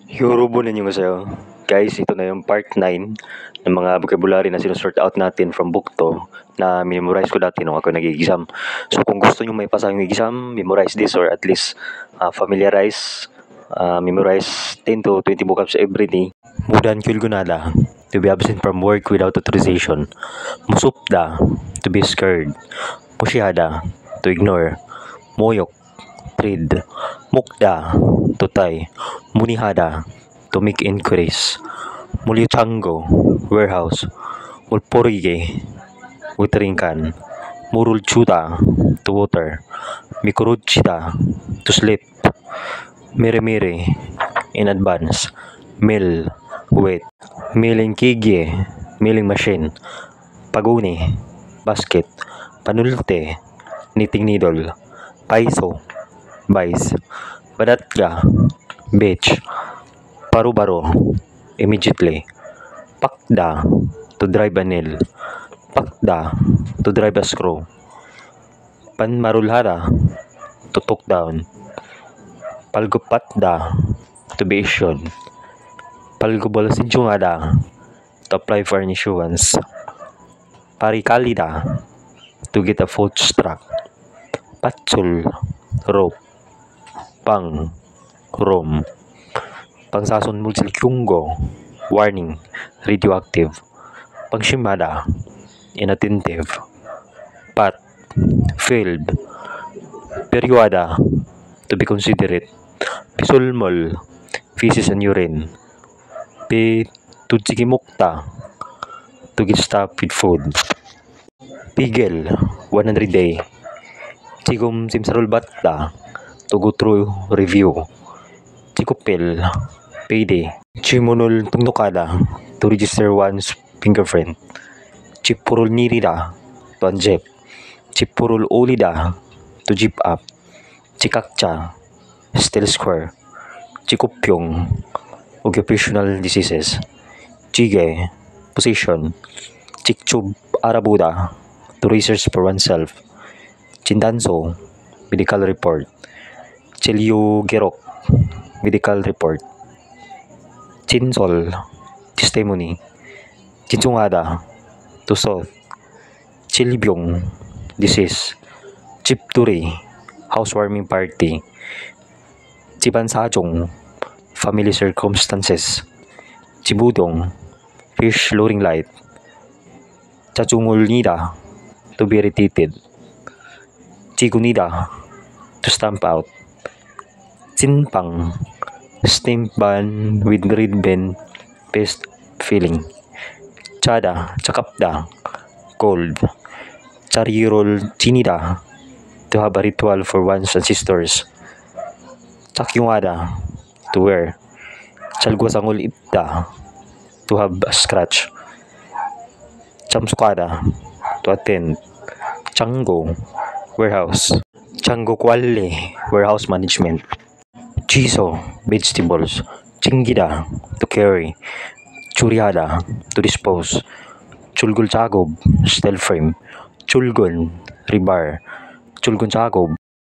Yorubo ninyo guys, ito na yung part 9 ng mga vocabulary na sinusort out natin from book 2 na memorize ko dati nung ako nag-exam. So kung gusto nyo may pasa yung exam, memorize this or at least familiarize, memorize 10 to 20 vocabs every day. Mudan kulgunada, to be absent from work without authorization. Musupda, to be scared. Musyada, to ignore. Moyok, trade. Mukda, to tie. Munihada, to make inquiries. Mulichango, warehouse. Mulporige, watering can. Murulchuda, to water. Mikuruchida, to sleep. Mere, in advance. Mill, wait. Milling kigye, milling machine. Paguni, basket. Panulte, knitting needle. Paiso, vice. Badatga, beach. Paru-baro, immediately. Pakda, to drive a nail. Pakda, to drive a screw. Panmarulhada, to talk down. Palgupatda, to be issued. Palgubalasinchungada, to apply for an issuance. Parikalida, to get a food struck. Patsul, rope. Pang, room. Pangsason mulsilkyunggo, warning, radioactive. Pangshimada, inattentive. Pat, failed. Periwada, to be considerate. Pisulmol, feces and urine. Tutsikimukta, to get stuff with food. Pigel, 100 day. Chikum simsarulbatta, to go through review. Chikupil, payday. Chimunul tungnukada, to register one's fingerprint. Chipurul nirida, to unzip. Chipurul ulida, to zip up. Chikakcha, still square. Chikupyong, occupational diseases. Chige, position. Chikchub arabuda, to research for oneself. Chindanso, medical report. Chilyu gerok, medical report. Chinsol, testimony. Chinsungada, to south. Chilbyong, disease. Chipturi, housewarming party. Chibansajong, family circumstances. Chibudong, fish luring light. Chachungulnida, to be repeated. Chigunida, to stamp out. Chinpang, stamp ban with red pen paste filling. Chada, chakapda, cold. Charirol chinida, to have a ritual for one's ancestors. Chakyungada, to wear. Chalguasangol ipda, to have a scratch. Chamsukada, to attend. Chango, warehouse. Chango kwale, warehouse management. Chiso, vegetables. Chingida, to carry. Churiada, to dispose. Chulgul chagob, steel frame. Chulgon, rebar. Chulgon chagob,